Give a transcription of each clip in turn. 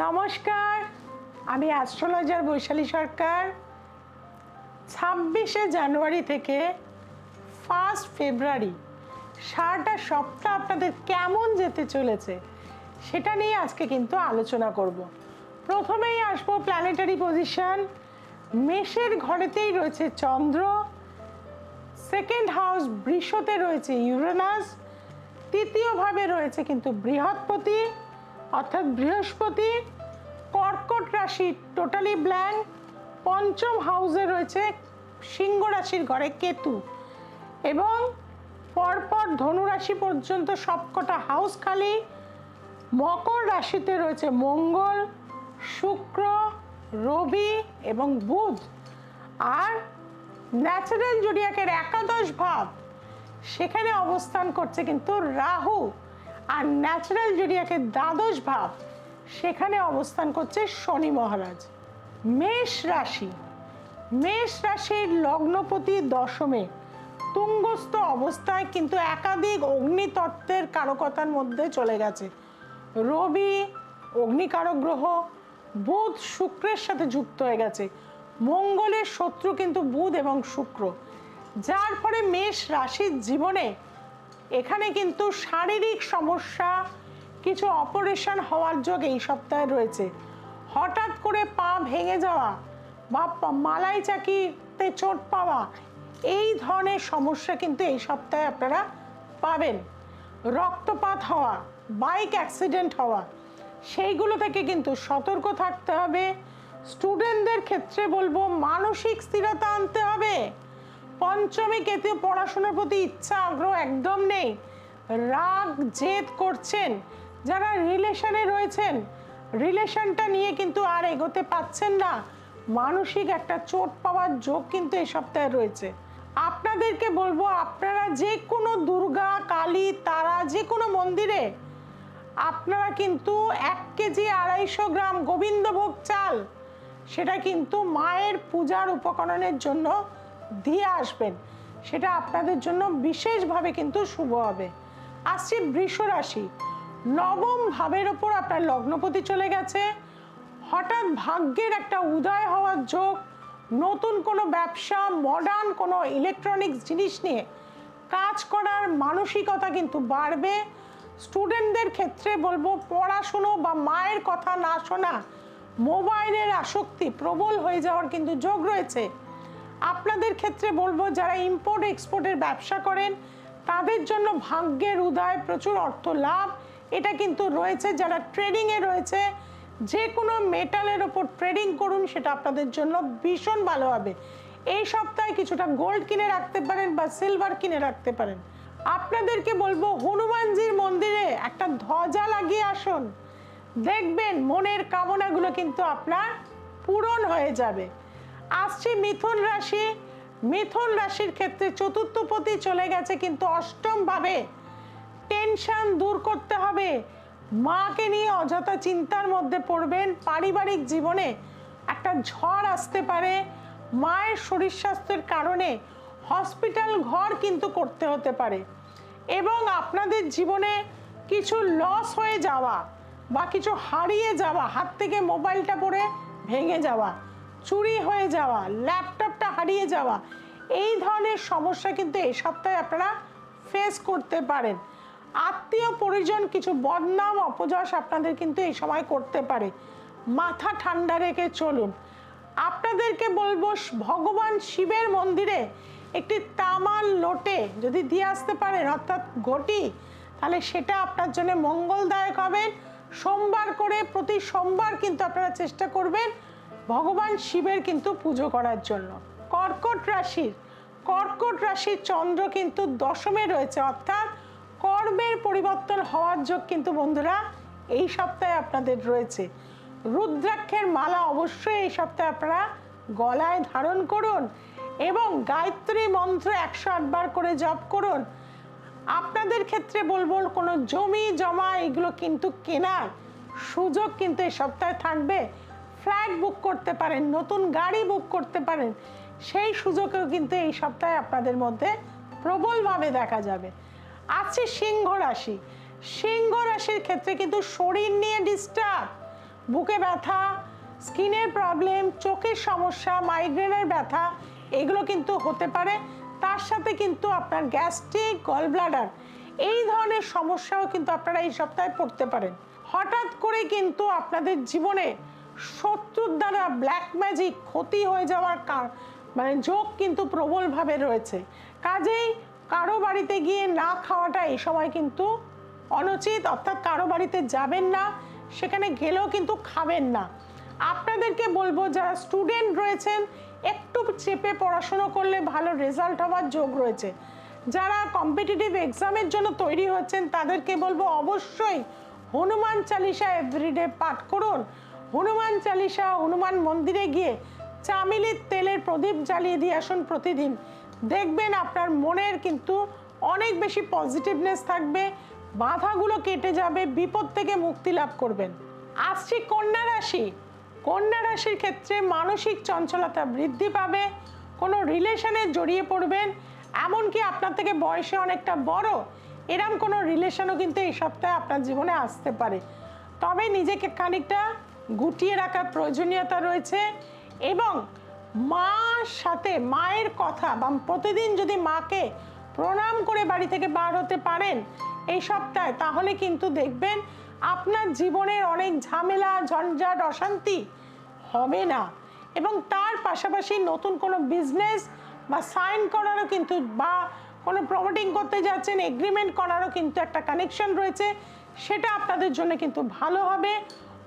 নমস্কার, আমি অ্যাস্ট্রোলজার বৈশালী সরকার। 26শে জানুয়ারি থেকে 1 ফেব্রুয়ারি সারাটা সপ্তাহ আপনাদের কেমন যেতে চলেছে সেটা নিয়ে আজকে কিন্তু আলোচনা করব। প্রথমেই আসবো প্ল্যানেটারি পজিশন। মেষের ঘরেতেই রয়েছে চন্দ্র, সেকেন্ড হাউস বৃষতে রয়েছে ইউরেনাস, তৃতীয়ভাবে রয়েছে কিন্তু বৃহস্পতি অর্থাৎ বৃহস্পতি। কর্কট রাশি টোটালি ব্ল্যাঙ্ক। পঞ্চম হাউসে রয়েছে সিংহ রাশির ঘরে কেতু এবং পরপর ধনু রাশি পর্যন্ত সবকটা হাউস খালি। মকর রাশিতে রয়েছে মঙ্গল, শুক্র, রবি এবং বুধ। আর ন্যাচারাল জোডিয়াকের একাদশ ভাব সেখানে অবস্থান করছে কিন্তু রাহু, আর ন্যাচারাল জোডিয়াকের দ্বাদশ ভাব সেখানে অবস্থান করছে শনি মহারাজ। মেষ রাশি, মেষ রাশির লগ্নপতি দশমে তুঙ্গস্থ অবস্থায় কিন্তু একাধিক অগ্নিতত্ত্বের কারকতার মধ্যে চলে গেছে। রবি অগ্নিকারক গ্রহ, বুধ শুক্রের সাথে যুক্ত হয়ে গেছে। মঙ্গলের শত্রু কিন্তু বুধ এবং শুক্র, যার ফলে মেষ রাশির জীবনে এখানে কিন্তু শারীরিক সমস্যা, কিছু অপারেশন হওয়ার যোগ এই সপ্তাহে রয়েছে। হঠাৎ করে পা ভেঙে যাওয়া বা মালাই চাকিতে চোট পাওয়া, এই ধরনের সমস্যা কিন্তু এই সপ্তাহে আপনারা পাবেন। রক্তপাত হওয়া, বাইক অ্যাক্সিডেন্ট হওয়া, সেইগুলো থেকে কিন্তু সতর্ক থাকতে হবে। স্টুডেন্টদের ক্ষেত্রে বলবো মানসিক স্থিরতা আনতে হবে। পঞ্চমী কেতু, পড়াশোনার প্রতি ইচ্ছা আগ্রহ একদম নেই, রাগ জেদ করছেন। যারা রিলেশনে রয়েছেন, রিলেশনটা নিয়ে কিন্তু আর এগোতে পাচ্ছেন না, মানসিক একটা চোট পাওয়ার যোগ কিন্তু এই সপ্তাহে রয়েছে। আপনাদেরকে বলবো আপনারা যে কোনো দুর্গা, কালী, তারা যে কোনো মন্দিরে আপনারা কিন্তু 1 কেজি 250 গ্রাম গোবিন্দভোগ চাল সেটা কিন্তু মায়ের পূজার উপকরণের জন্য দিয়ে আসবেন, সেটা আপনাদের জন্য বিশেষভাবে কিন্তু শুভ হবে। আসছে বৃষ রাশি, নবম ভাবের ওপর আপনার লগ্নপতি চলে গেছে। হঠাৎ ভাগ্যের একটা উদয় হওয়ার যোগ, নতুন কোনো ব্যবসা, মডার্ন কোনো ইলেকট্রনিক্স জিনিস নিয়ে কাজ করার মানসিকতা কিন্তু বাড়বে। স্টুডেন্টদের ক্ষেত্রে বলবো পড়াশুনো বা মায়ের কথা না শোনা, মোবাইলের আসক্তি প্রবল হয়ে যাওয়ার কিন্তু যোগ রয়েছে। আপনাদের ক্ষেত্রে বলবো যারা ইম্পোর্ট এক্সপোর্টের ব্যবসা করেন তাদের জন্য ভাগ্যের উদয়, প্রচুর অর্থ লাভ এটা কিন্তু রয়েছে। যারা ট্রেডিংয়ে রয়েছে, যে কোনো মেটালের ওপর ট্রেডিং করুন, সেটা আপনাদের জন্য ভীষণ ভালো হবে। এই সপ্তাহে কিছুটা গোল্ড কিনে রাখতে পারেন বা সিলভার কিনে রাখতে পারেন। আপনাদেরকে বলবো হনুমানজির মন্দিরে একটা ধ্বজা লাগিয়ে আসুন, দেখবেন মনের কামনাগুলো কিন্তু আপনার পূরণ হয়ে যাবে। আসছে মিথুন রাশি, মিথুন রাশির ক্ষেত্রে চতুর্থপতি চলে গেছে কিন্তু অষ্টম ভাবে। টেনশন দূর করতে হবে, মাকে নিয়ে অযথা চিন্তার মধ্যে পড়বেন। পারিবারিক জীবনে একটা ঝড় আসতে পারে, মায়ের শরীর স্বাস্থ্যের কারণে হসপিটাল ঘর কিন্তু করতে হতে পারে। এবং আপনাদের জীবনে কিছু লস হয়ে যাওয়া বা কিছু হারিয়ে যাওয়া, হাত থেকে মোবাইলটা পড়ে ভেঙে যাওয়া, চুরি হয়ে যাওয়া, ল্যাপটপটা হারিয়ে যাওয়া, এই ধরনের সমস্যা কিন্তু এই সপ্তাহে আপনারা ফেস করতে পারেন। আত্মীয় পরিজন কিছু বদনাম অপযশ আপনাদের কিন্তু এই সময় করতে পারে, মাথা ঠান্ডা রেখে চলুন। আপনাদেরকে বলবো ভগবান শিবের মন্দিরে একটি তামার লোটে যদি দিয়ে আসতে পারেন অর্থাৎ ঘটি, তাহলে সেটা আপনার জন্য মঙ্গলদায়ক হবে। সোমবার করে প্রতি সোমবার কিন্তু আপনারা চেষ্টা করবেন ভগবান শিবের কিন্তু পুজো করার জন্য। কর্কট রাশির, কর্কট রাশির চন্দ্র কিন্তু দশমে রয়েছে, অর্থাৎ কর্মের পরিবর্তন হওয়ার যোগ কিন্তু বন্ধুরা এই সপ্তাহে আপনাদের রয়েছে। রুদ্রাক্ষের মালা অবশ্যই এই সপ্তাহে আপনারা গলায় ধারণ করুন এবং গায়ত্রী মন্ত্র 108 বার করে জপ করুন। আপনাদের ক্ষেত্রে বলবো কোনো জমি জমা এগুলো কিন্তু কেনার সুযোগ কিন্তু এই সপ্তাহে থাকবে। ফ্ল্যাট বুক করতে পারেন, নতুন গাড়ি বুক করতে পারেন, সেই সুযোগও কিন্তু এই সপ্তাহে আপনাদের মধ্যে প্রবলভাবে দেখা যাবে। আছে সিংহ রাশি, সিংহ রাশির ক্ষেত্রে কিন্তু শরীর নিয়ে ডিস্টার্ব, বুকে ব্যথা, স্কিনের প্রবলেম, চোখের সমস্যা, মাইগ্রেনের ব্যথা এগুলো কিন্তু হতে পারে। তার সাথে কিন্তু আপনার গ্যাস্ট্রিক, গল ব্লাডার এই ধরনের সমস্যাও কিন্তু আপনারা এই সপ্তাহে পড়তে পারেন। হঠাৎ করে কিন্তু আপনাদের জীবনে শত্রুর দ্বারা ব্ল্যাক ম্যাজিক ক্ষতি হয়ে যাওয়ার মানে যোগ কিন্তু প্রবলভাবে রয়েছে। কাজেই কারো বাড়িতে গিয়ে না খাওয়াটা এই সময় কিন্তু অনুচিত, অর্থাৎ কারো বাড়িতে যাবেন না, সেখানে গেলেও কিন্তু খাবেন না। আপনাদেরকে বলবো যারা স্টুডেন্ট রয়েছেন একটু চেপে পড়াশুনো করলে ভালো রেজাল্ট হওয়ার যোগ রয়েছে। যারা কম্পিটিটিভ এক্সামের জন্য তৈরি হচ্ছেন তাদেরকে বলবো অবশ্যই হনুমান চালিসা এভরিডে পাঠ করুন। হনুমান চালিসা, হনুমান মন্দিরে গিয়ে চামেলির তেলের প্রদীপ জ্বালিয়ে দিয়ে আসুন প্রতিদিন। দেখবেন আপনার মনের কিন্তু অনেক বেশি পজিটিভনেস থাকবে, বাধাগুলো কেটে যাবে, বিপদ থেকে মুক্তি লাভ করবেন। আসছি কন্যা রাশি। কন্যা রাশির ক্ষেত্রে মানসিক চঞ্চলতা বৃদ্ধি পাবে, কোনো রিলেশনে জড়িয়ে পড়বেন, এমনকি আপনার থেকে বয়সে অনেকটা বড় এরম কোনো রিলেশনও কিন্তু এই সপ্তাহে আপনার জীবনে আসতে পারে। তবে নিজেকে খানিকটা গুটিয়ে রাখার প্রয়োজনীয়তা রয়েছে এবং মার সাথে মায়ের কথা বা প্রতিদিন যদি মাকে প্রণাম করে বাড়ি থেকে বার হতে পারেন এই সপ্তাহে, তাহলে কিন্তু দেখবেন আপনার জীবনের অনেক ঝামেলা, ঝঞ্ঝাট, অশান্তি হবে না। এবং তার পাশাপাশি নতুন কোনো বিজনেস বা সাইন করারও কিন্তু, বা কোনো প্রমোটিং করতে যাচ্ছেন, এগ্রিমেন্ট করারও কিন্তু একটা কানেকশন রয়েছে, সেটা আপনাদের জন্য কিন্তু ভালো হবে।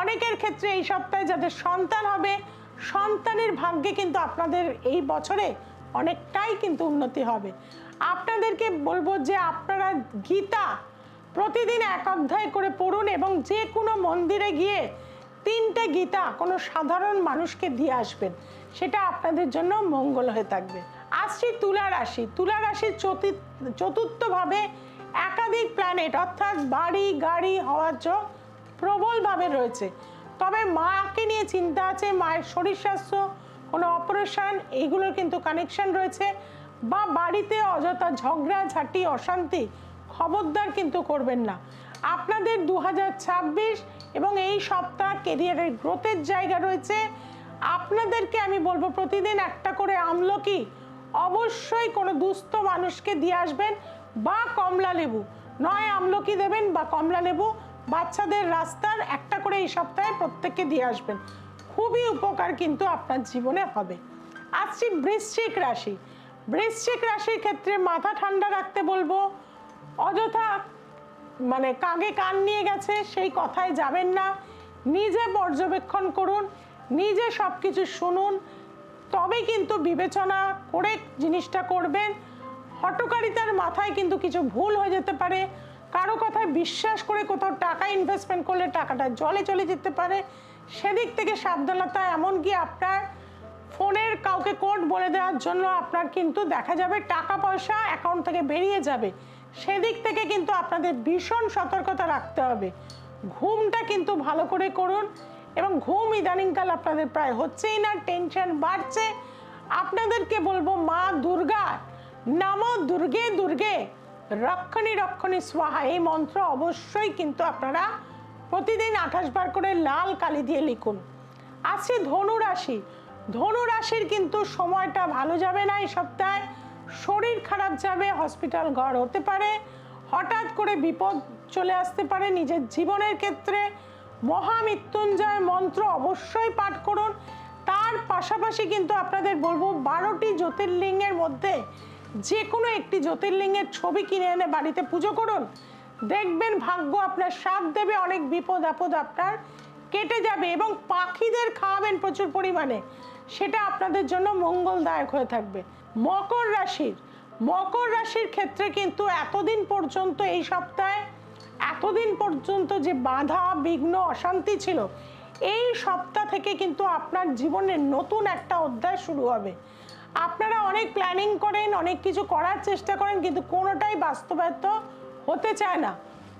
অনেকের ক্ষেত্রে এই সপ্তাহে যাদের সন্তান হবে, সন্তানের ভাগ্যে কিন্তু আপনাদের এই বছরে অনেকটাই কিন্তু উন্নতি হবে। আপনাদেরকে বলবো যে আপনারা গীতা প্রতিদিন 1 অধ্যায় করে পড়ুন এবং যে কোনো মন্দিরে গিয়ে 3টে গীতা কোনো সাধারণ মানুষকে দিয়ে আসবেন, সেটা আপনাদের জন্য মঙ্গল হয়ে থাকবে। আসছি তুলা রাশি। তুলা রাশির চতুর্থভাবে একাধিক প্ল্যানেট অর্থাৎ বাড়ি গাড়ি হওয়ার যোগ প্রবলভাবে রয়েছে। তবে মাকে নিয়ে চিন্তা আছে, মায়ের শরীর স্বাস্থ্য, কোনো অপারেশন এইগুলোর কিন্তু কানেকশন রয়েছে। বা বাড়িতে অযথা ঝগড়া ঝাঁটি অশান্তি খবরদার কিন্তু করবেন না। আপনাদের 2026 এবং এই সপ্তাহ কেরিয়ারের গ্রোথের জায়গা রয়েছে। আপনাদেরকে আমি বলবো প্রতিদিন একটা করে আমলকি অবশ্যই কোনো দুস্থ মানুষকে দিয়ে আসবেন, বা কমলা লেবু, নয় আমলকি দেবেন বা কমলা লেবু বাচ্চাদের রাস্তার একটা করে এই সপ্তাহে প্রত্যেককে দিয়ে আসবেন। খুবই উপকার কিন্তু আপনার জীবনে হবে। আসছি বৃশ্চিক রাশি। বৃশ্চিক রাশির ক্ষেত্রে মাথা ঠান্ডা রাখতে বলবো। অযথা মানে কাগে কান নিয়ে গেছে সেই কথায় যাবেন না, নিজে পর্যবেক্ষণ করুন, নিজে সব কিছু শুনুন, তবে কিন্তু বিবেচনা করে জিনিসটা করবেন। হঠকারিতার মাথায় কিন্তু কিছু ভুল হয়ে যেতে পারে, কারো কথায় বিশ্বাস করে কোথাও টাকা ইনভেস্টমেন্ট করলে টাকাটা জলে চলে যেতে পারে, সেদিক থেকে সাবধানতা। এমনকি আপনার ফোনের কাউকে কোড বলে দেওয়ার জন্য আপনার কিন্তু দেখা যাবে টাকা পয়সা অ্যাকাউন্ট থেকে বেরিয়ে যাবে, সেদিক থেকে কিন্তু আপনাদের ভীষণ সতর্কতা রাখতে হবে। ঘুমটা কিন্তু ভালো করে করুন, এবং ঘুম ইদানিংকাল আপনাদের প্রায় হচ্ছেই না, টেনশন বাড়ছে। আপনাদেরকে বলবো মা দুর্গা, নমো দুর্গে দুর্গে রক্ষণী রক্ষণী স্বাহা এই মন্ত্র অবশ্যই কিন্তু আপনারা প্রতিদিন 28 বার করে লাল কালি দিয়ে লিখুন। আসছে ধনু রাশি। ধনু রাশির কিন্তু সময়টা ভালো যাবে না এই সপ্তাহে, শরীর খারাপ যাবে, হসপিটাল ঘর হতে পারে, হঠাৎ করে বিপদ চলে আসতে পারে নিজের জীবনের ক্ষেত্রে। মহামৃত্যুঞ্জয় মন্ত্র অবশ্যই পাঠ করুন। তার পাশাপাশি কিন্তু আপনাদের বলবো 12টি জ্যোতির্লিঙ্গের মধ্যে যে কোনো একটি জ্যোতির্লিঙ্গের ছবি কিনে এনে বাড়িতে পুজো করুন, দেখবেন ভাগ্য আপনার সাথ দেবে, অনেক বিপদ আপদ আপনার কেটে যাবে। এবং পাখিদের খাওয়াবেন প্রচুর পরিমাণে, সেটা আপনাদের জন্য মঙ্গলদায়ক হয়ে থাকবে। মকর রাশির ক্ষেত্রে কিন্তু এতদিন পর্যন্ত এই সপ্তাহে এতদিন পর্যন্ত যে বাধা বিঘ্ন অশান্তি ছিল, এই সপ্তাহ থেকে কিন্তু আপনার জীবনের নতুন একটা অধ্যায় শুরু হবে। আপনারা অনেক প্ল্যানিং করেন, অনেক কিছু করার চেষ্টা করেন, কিন্তু কোনোটাই বাস্তবায়িত হতে চায় না।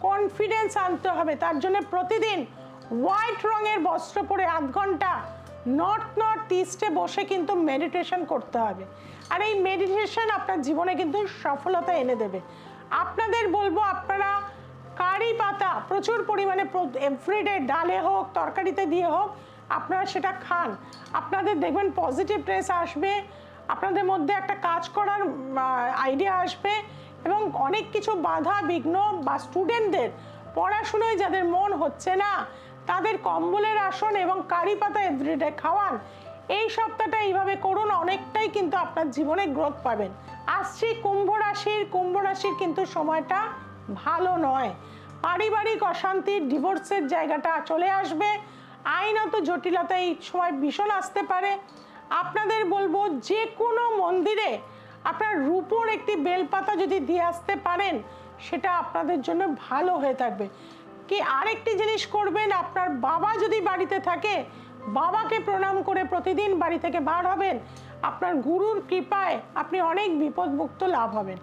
কনফিডেন্স আনতে হবে, তার জন্য প্রতিদিন হোয়াইট রঙের বস্ত্র পরে 8 ঘন্টা নর্থ ইস্টে বসে কিন্তু মেডিটেশন করতে হবে। আর এই মেডিটেশন আপনার জীবনে কিন্তু সফলতা এনে দেবে। আপনাদের বলবো আপনারা কারি পাতা প্রচুর পরিমাণে এভরিডে ডালে হোক তরকারিতে দিয়ে হোক আপনারা সেটা খান, আপনাদের দেখবেন পজিটিভ ট্রেস আসবে, আপনাদের মধ্যে একটা কাজ করার আইডিয়া আসবে এবং অনেক কিছু বাধা বিঘ্ন বা স্টুডেন্টদের পড়াশুনোয় যাদের মন হচ্ছে না তাদের কম্বলের আসন এবং কারি পাতা এভরিডে খাওয়ান। এই সপ্তাহটা এইভাবে করুন, অনেকটাই কিন্তু আপনার জীবনে গ্রোথ পাবেন। আসছি কুম্ভ রাশির কিন্তু সময়টা ভালো নয়। পারিবারিক অশান্তি, ডিভোর্সের জায়গাটা চলে আসবে, আইনত জটিলতা এই সময় ভীষণ আসতে পারে। আপনাদের বলবো যে কোনো মন্দিরে আপনার রূপোর একটি বেলপাতা যদি দিয়ে আসতে পারেন সেটা আপনাদের জন্য ভালো হয়ে থাকবে। কি আরেকটি জিনিস করবেন, আপনার বাবা যদি বাড়িতে থাকে বাবাকে প্রণাম করে প্রতিদিন বাড়ি থেকে বার হবেন, আপনার গুরুর কৃপায় আপনি অনেক বিপদমুক্ত লাভ হবেন।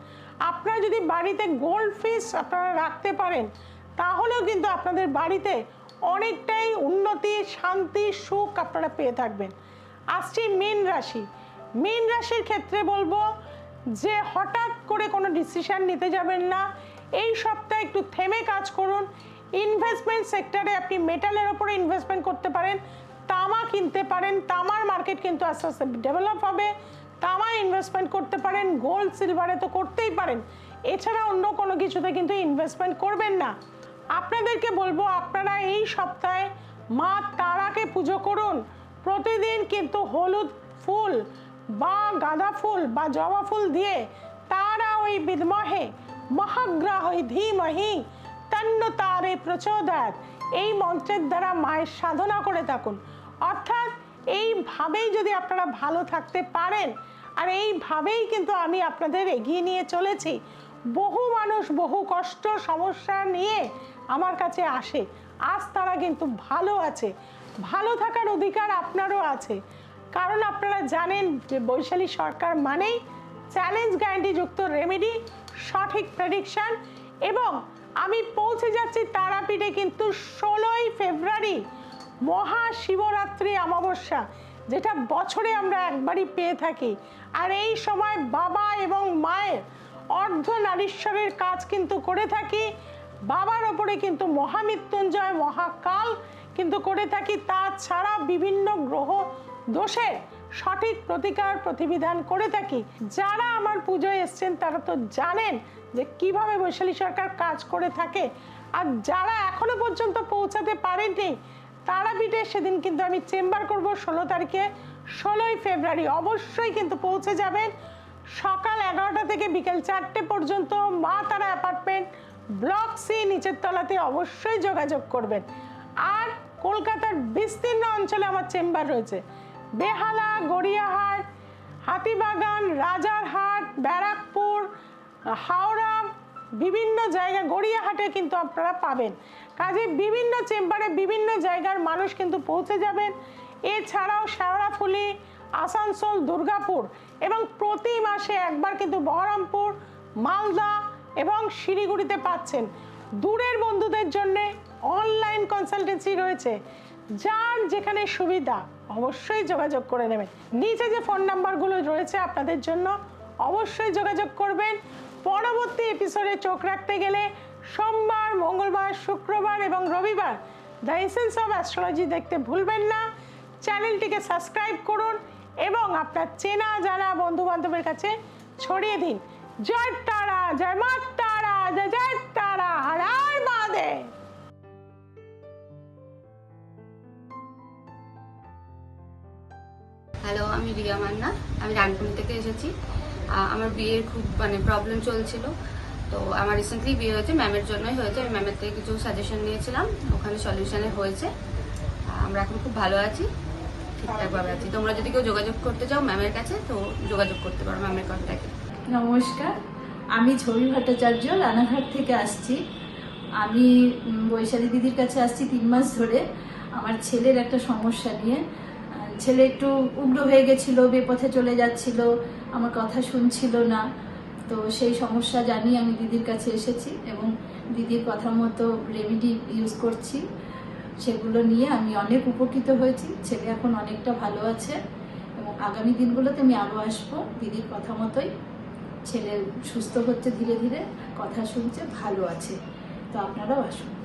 আপনারা যদি বাড়িতে গোল্ড ফিশ আপনারা রাখতে পারেন তাহলেও কিন্তু আপনাদের বাড়িতে অনেকটাই উন্নতি, শান্তি, সুখ আপনারা পেয়ে থাকবেন। আসছি মীন রাশির ক্ষেত্রে বলবো যে হঠাৎ করে কোনো ডিসিশন নিতে যাবেন না, এই সপ্তাহে একটু থেমে কাজ করুন। ইনভেস্টমেন্ট সেক্টরে আপনি মেটালের ওপরে ইনভেস্টমেন্ট করতে পারেন, তামা কিনতে পারেন, তামার মার্কেট কিন্তু আস্তে আস্তে ডেভেলপ হবে, তামায় ইনভেস্টমেন্ট করতে পারেন, গোল্ড সিলভারে তো করতেই পারেন, এছাড়া অন্য কোনো কিছুতে কিন্তু ইনভেস্টমেন্ট করবেন না। আপনাদেরকে বলবো আপনারা এই সপ্তাহে মা তারাকে পুজো করুন, প্রতিদিন কিন্তু হলুদ ফুল বা গাঁদা ফুল বা জবা ফুল দিয়ে তারা ওই বিদ্মহে মহাগ্রহে ধীমহি তন্ন তারে প্রচোদয়াৎ এই মন্ত্রের দ্বারা মায়ের সাধনা করে থাকুন। অর্থাৎ এইভাবেই যদি আপনারা ভালো থাকতে পারেন, আর এইভাবেই কিন্তু আমি আপনাদের এগিয়ে নিয়ে চলেছি। বহু মানুষ বহু কষ্ট সমস্যা নিয়ে আমার কাছে আসে, আজ তারা কিন্তু ভালো আছে, ভালো থাকার অধিকার আপনারও আছে। কারণ আপনারা জানেন যে বৈশালী সরকার মানেই চ্যালেঞ্জ গ্যারান্টিযুক্ত রেমেডি, সঠিক প্রেডিকশন, এবং আমি পৌঁছে যাচ্ছি তারাপীঠে কিন্তু 16ই ফেব্রুয়ারি মহাশিবরাত্রি অমাবস্যা, যেটা বছরে আমরা একবারই পেয়ে থাকি। আর এই সময় বাবা এবং মায়ের অর্ধনারীশ্বরের কাজ কিন্তু করে থাকি, বাবার ওপরে কিন্তু মহামৃত্যুঞ্জয় মহাকাল কিন্তু করে থাকি, তাছাড়া বিভিন্ন গ্রহ দোষের সঠিক প্রতিকার প্রতিবিধান করে থাকি। যারা আমার পুজোয় এসছেন তারা তো জানেন যে কিভাবে বৈশালী সরকার কাজ করে থাকে, আর যারা এখনো পর্যন্ত পৌঁছাতে পারেননি তারাপীঠে সেদিন কিন্তু আমি চেম্বার করব 16 তারিখে, 16ই ফেব্রুয়ারি অবশ্যই কিন্তু পৌঁছে যাবেন। সকাল 11টা থেকে বিকেল 4টে পর্যন্ত মা তারা অ্যাপার্টমেন্ট ব্লক সি নিচের তলাতে অবশ্যই যোগাযোগ করবেন। আর কলকাতার বিস্তীর্ণ অঞ্চলে আমার চেম্বার রয়েছে, বেহালা, গড়িয়াহাট, হাতিবাগান, রাজারহাট, ব্যারাকপুর, হাওড়া, বিভিন্ন জায়গা, গড়িয়াহাটে কিন্তু আপনারা পাবেন। কাজে বিভিন্ন চেম্বারে বিভিন্ন জায়গার মানুষ কিন্তু পৌঁছে যাবেন। এছাড়াও শেওড়াফুলি, আসানসোল, দুর্গাপুর এবং প্রতি মাসে একবার কিন্তু বহরমপুর, মালদা এবং শিলিগুড়িতে পাচ্ছেন। দূরের বন্ধুদের জন্য অনলাইন কনসালটেন্সি রয়েছে, যার যেখানে সুবিধা অবশ্যই যোগাযোগ করে নেবেন। নিচে যে ফোন নাম্বারগুলো রয়েছে আপনাদের জন্য অবশ্যই যোগাযোগ করবেন। পরবর্তী এপিসোডে চোখ রাখতে গেলে সোমবার, মঙ্গলবার, শুক্রবার এবং রবিবার দ্য এসেন্স অফ অ্যাস্ট্রোলজি দেখতে ভুলবেন না। চ্যানেলটিকে সাবস্ক্রাইব করুন এবং আপনার চেনা জানা বন্ধু বান্ধবের কাছে ছড়িয়ে দিন। জয় তারা, জয় মা তারা, জয় জয় তারা, হর হর মহাদেব। হ্যালো, আমি রিয়া মান্না, আমি রানপুনি থেকে এসেছি। আমার বিয়ের খুব প্রবলেম চলছিল, তো আমার রিসেন্টলি বিয়ে হয়েছে, ম্যামের জন্যই হয়েছে। আমি ম্যামের থেকে কিছু সাজেশন নিয়েছিলাম, ওখানে সলিউশনে হয়েছে। আমরা এখন খুব ভালো আছি, ঠিকঠাকভাবে আছি। তোমরা যদি কেউ যোগাযোগ করতে চাও ম্যামের কাছে, তো যোগাযোগ করতে পারো ম্যামের কন্ট্যাক্টে। নমস্কার, আমি ছবি ভট্টাচার্য, রানাঘাট থেকে আসছি। আমি বৈশালী দিদির কাছে আসছি 3 মাস ধরে আমার ছেলের একটা সমস্যা নিয়ে। ছেলে একটু উগ্র হয়ে গেছিল, বেপথে চলে যাচ্ছিল, আমার কথা শুনছিল না। তো সেই সমস্যা জানিয়ে আমি দিদির কাছে এসেছি এবং দিদির কথা মতো রেমেডি ইউজ করছি। সেগুলো নিয়ে আমি অনেক উপকৃত হয়েছি। ছেলে এখন অনেকটা ভালো আছে এবং আগামী দিনগুলোতে আমি আরও আসবো। দিদির কথা মতোই ছেলে সুস্থ হচ্ছে, ধীরে ধীরে কথা শুনছে, ভালো আছে। তো আপনারাও আসুন।